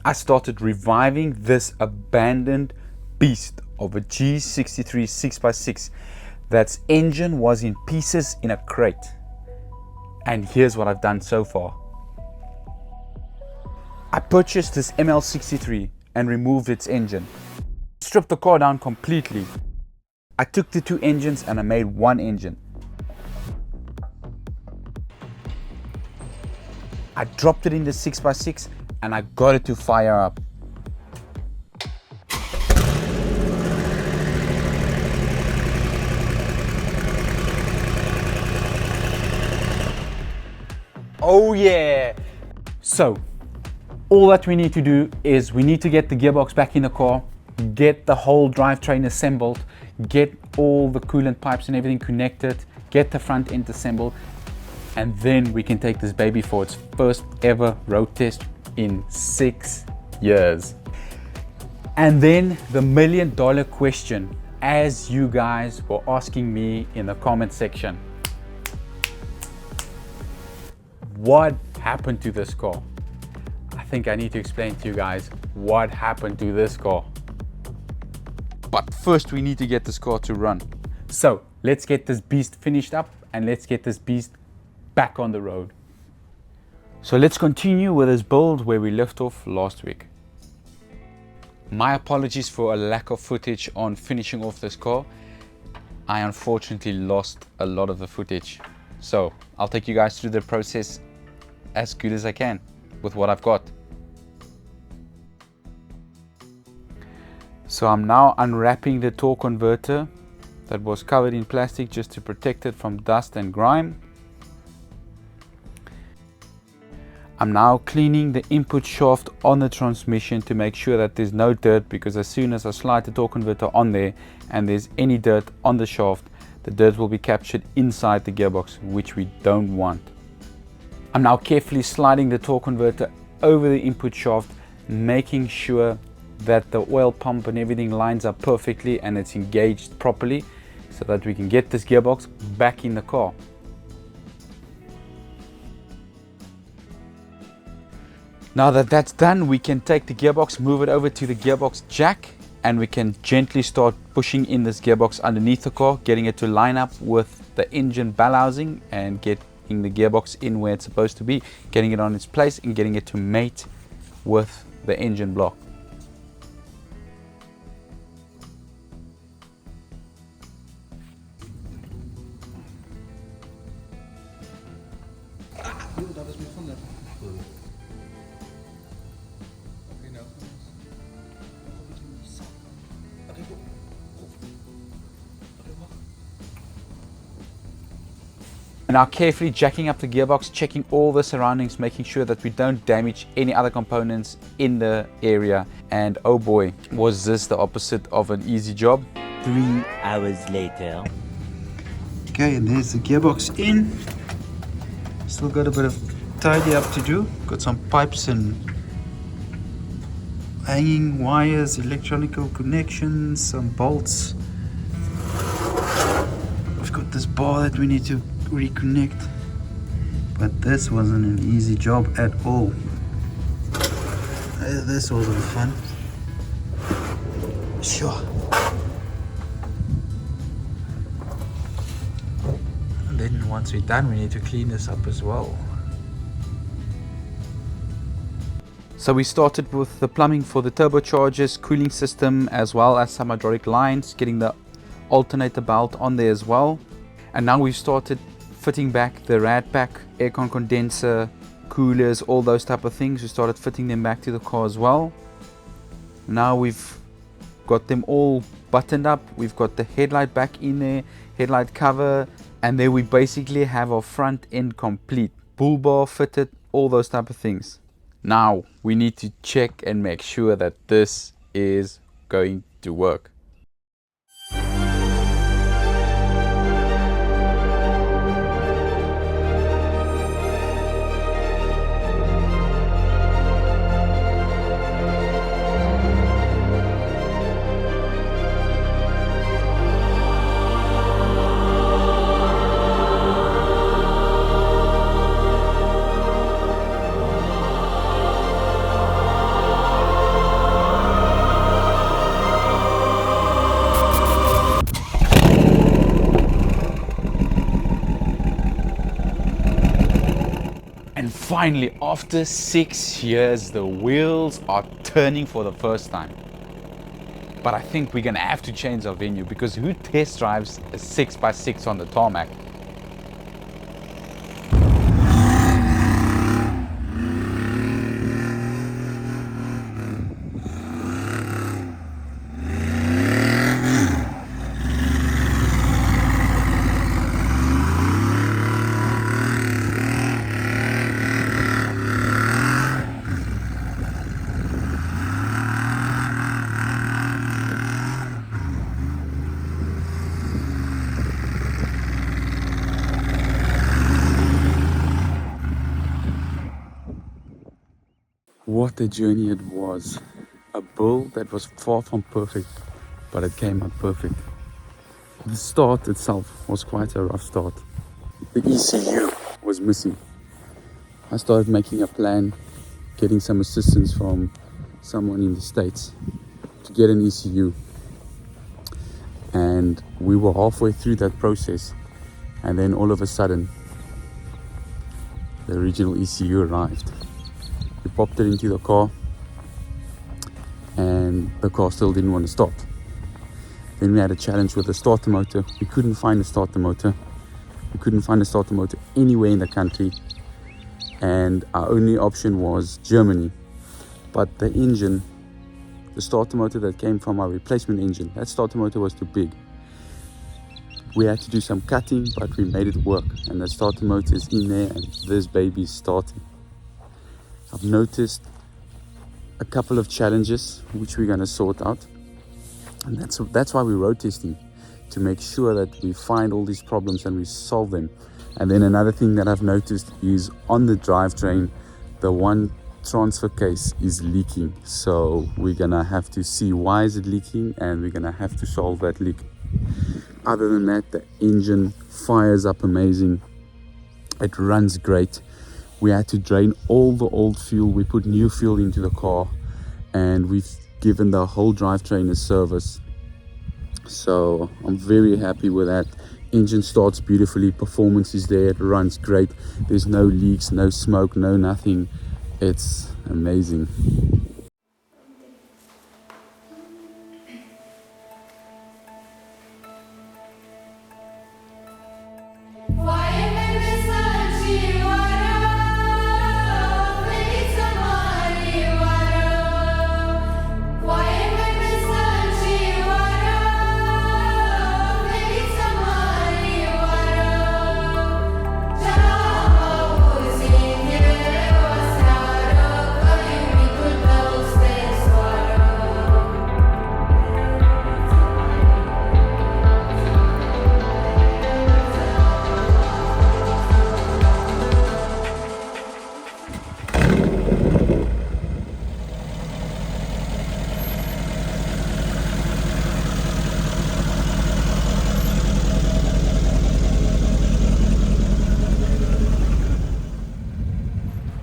I started reviving this abandoned beast of a G63 6x6 that's engine was in pieces in a crate. And here's what I've done so far. I purchased this ML63 and removed its engine. Stripped the car down completely. I took the two engines and I made one engine. I dropped it in the 6x6 and I got it to fire up. Oh yeah! So, all that we need to do is we need to get the gearbox back in the car, get the whole drivetrain assembled, get all the coolant pipes and everything connected, get the front end assembled, and then we can take this baby for its first ever road test in 6 years. And then the $1 million question, as you guys were asking me in the comment section. What happened to this car? I think I need to explain to you guys what happened to this car. But first we need to get this car to run. So let's get this beast finished up and let's get this beast back on the road. So let's continue with this build where we left off last week. My apologies for a lack of footage on finishing off this car. I unfortunately lost a lot of the footage. So I'll take you guys through the process as good as I can with what I've got. So I'm now unwrapping the torque converter that was covered in plastic just to protect it from dust and grime. I'm now cleaning the input shaft on the transmission to make sure that there's no dirt, because as soon as I slide the torque converter on there and there's any dirt on the shaft, the dirt will be captured inside the gearbox, which we don't want. I'm now carefully sliding the torque converter over the input shaft, making sure that the oil pump and everything lines up perfectly and it's engaged properly so that we can get this gearbox back in the car. Now that that's done, we can take the gearbox, move it over to the gearbox jack, and we can gently start pushing in this gearbox underneath the car, getting it to line up with the engine bell housing and getting the gearbox in where it's supposed to be, getting it on its place and getting it to mate with the engine block. Now carefully jacking up the gearbox, checking all the surroundings, making sure that we don't damage any other components in the area. And oh boy, was this the opposite of an easy job. 3 hours later. Okay, and there's the gearbox in. Still got a bit of tidy up to do. Got some pipes and hanging wires, electronical connections, some bolts. We've got this bar that we need to reconnect, but this wasn't an easy job at all. This wasn't fun. Sure. And then once we're done, we need to clean this up as well. So we started with the plumbing for the turbochargers, cooling system, as well as some hydraulic lines, getting the alternator belt on there as well. And now we've started fitting back the rad pack, aircon condenser, coolers, all those type of things. We started fitting them back to the car as well. Now we've got them all buttoned up. We've got the headlight back in there, headlight cover, and there we basically have our front end complete. Bull bar fitted, all those type of things. Now we need to check and make sure that this is going to work. Finally, after 6 years, the wheels are turning for the first time. But I think we're gonna have to change our venue, because who test drives a 6x6 on the tarmac? What a journey it was. A build that was far from perfect, but it came out perfect. The start itself was quite a rough start. The ECU was missing. I started making a plan, getting some assistance from someone in the States to get an ECU. And we were halfway through that process, and then all of a sudden, the original ECU arrived. We popped it into the car, and the car still didn't want to start. Then we had a challenge with the starter motor. We couldn't find a starter motor. We couldn't find a starter motor anywhere in the country, and our only option was Germany. But the engine, the starter motor that came from our replacement engine, that starter motor was too big. We had to do some cutting, but we made it work, and the starter motor is in there, and this baby is starting. I've noticed a couple of challenges which we're going to sort out, and that's why we're road testing, to make sure that we find all these problems and we solve them. And then another thing that I've noticed is on the drivetrain, the one transfer case is leaking, so we're gonna have to see why is it leaking, and we're gonna have to solve that leak. Other than that, the engine fires up amazing, it runs great. We had to drain all the old fuel, we put new fuel into the car, and we've given the whole drivetrain a service. So I'm very happy with that. Engine starts beautifully, performance is there, it runs great, there's no leaks, no smoke, no nothing. It's amazing.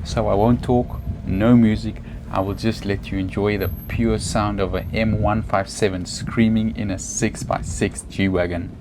So I won't talk, no music, I will just let you enjoy the pure sound of a M157 screaming in a 6x6 G-Wagon.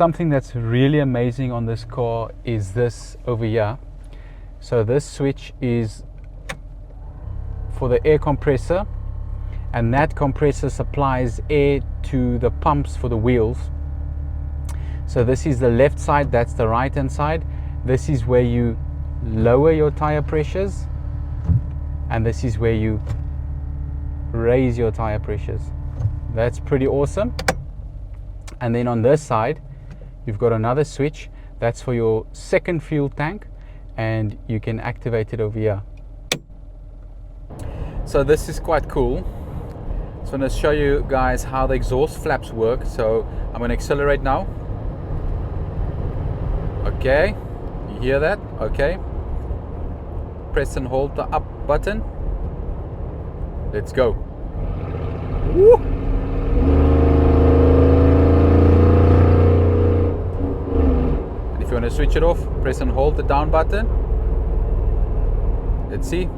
Something that's really amazing on this car is this over here. So this switch is for the air compressor, and that compressor supplies air to the pumps for the wheels. So this is the left side, that's the right hand side. This is where you lower your tire pressures, and this is where you raise your tire pressures. That's pretty awesome. And then on this side you've got another switch that's for your second fuel tank, and you can activate it over here. So this is quite cool. So I'm going to show you guys how the exhaust flaps work. So I'm going to accelerate now. Okay, you hear that? Okay, press and hold the up button. Let's go. Woo! And if you want to switch it off, press and hold the down button. Let's see.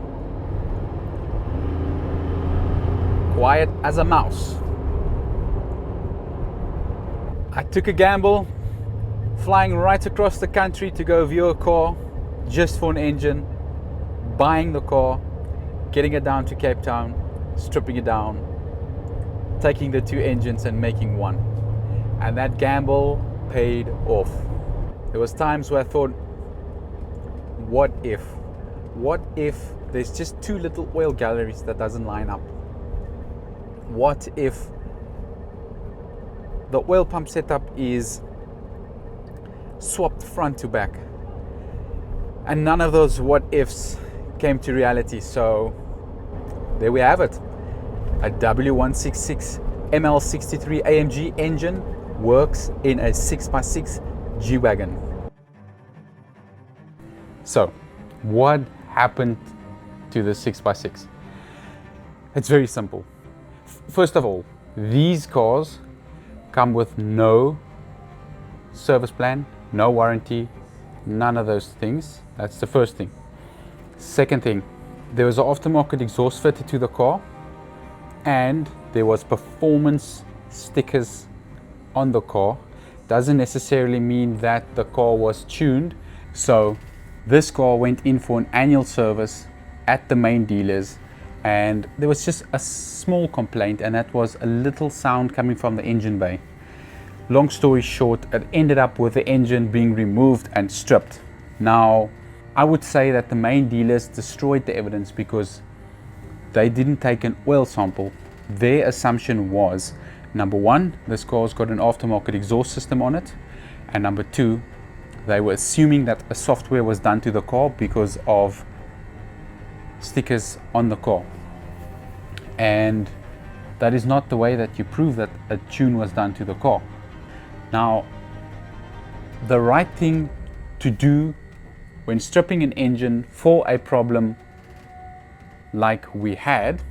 Quiet as a mouse. I took a gamble, flying right across the country to go view a car just for an engine, buying the car, getting it down to Cape Town, stripping it down, taking the two engines and making one. And that gamble paid off. There was times where I thought, what if there's just two little oil galleries that doesn't line up? What if the oil pump setup is swapped front to back? And none of those what ifs came to reality. So there we have it. A W166 ML63 AMG engine works in a 6x6 G-Wagon. So what happened to the 6x6? It's very simple. First of all, these cars come with no service plan, no warranty, none of those things. That's the first thing. Second thing, there was an aftermarket exhaust fitted to the car, and there was performance stickers on the car. Doesn't necessarily mean that the car was tuned. So this car went in for an annual service at the main dealers, and there was just a small complaint, and that was a little sound coming from the engine bay. Long story short, it ended up with the engine being removed and stripped. Now, I would say that the main dealers destroyed the evidence because they didn't take an oil sample. Their assumption was, number one, this car's got an aftermarket exhaust system on it, and number two, they were assuming that a software was done to the car because of stickers on the car. And that is not the way that you prove that a tune was done to the car. Now, the right thing to do when stripping an engine for a problem like we had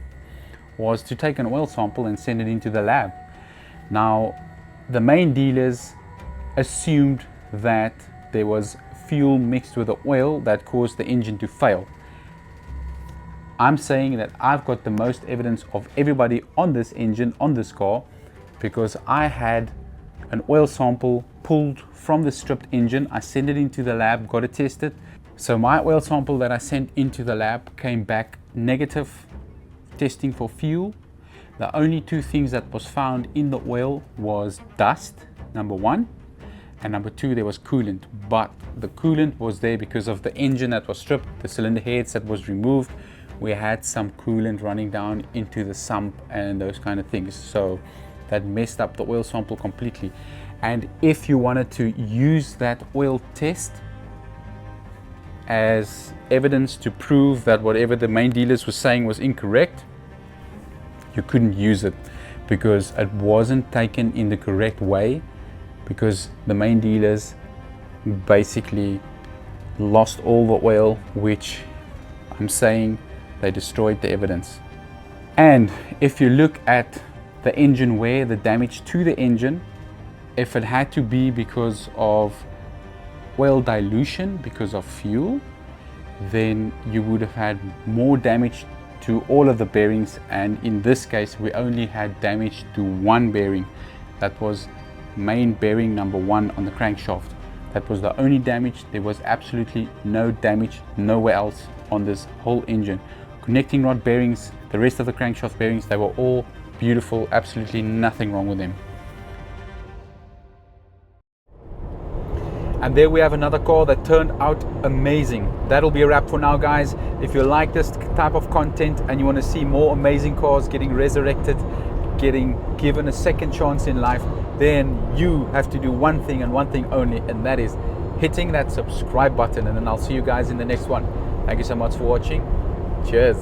was to take an oil sample and send it into the lab. Now, the main dealers assumed that there was fuel mixed with the oil that caused the engine to fail. I'm saying that I've got the most evidence of everybody on this engine, on this car, because I had an oil sample pulled from the stripped engine. I sent it into the lab, got it tested. So my oil sample that I sent into the lab came back negative, testing for fuel. The only two things that was found in the oil was dust, number one, and number two, there was coolant. But the coolant was there because of the engine that was stripped, the cylinder heads that was removed. We had some coolant running down into the sump and those kind of things. So that messed up the oil sample completely. And if you wanted to use that oil test as evidence to prove that whatever the main dealers were saying was incorrect, you couldn't use it because it wasn't taken in the correct way, because the main dealers basically lost all the oil, which I'm saying they destroyed the evidence. And if you look at the engine wear, the damage to the engine, if it had to be because of oil dilution, because of fuel, then you would have had more damage to all of the bearings, and in this case we only had damage to one bearing that was main bearing number 1 on the crankshaft. That was the only damage. There was absolutely no damage nowhere else on this whole engine. Connecting rod bearings, the rest of the crankshaft bearings, they were all beautiful, absolutely nothing wrong with them. And there we have another car that turned out amazing. That'll be a wrap for now, guys. If you like this type of content and you want to see more amazing cars getting resurrected, getting given a second chance in life, then you have to do one thing and one thing only, and that is hitting that subscribe button. And then I'll see you guys in the next one. Thank you so much for watching. Cheers.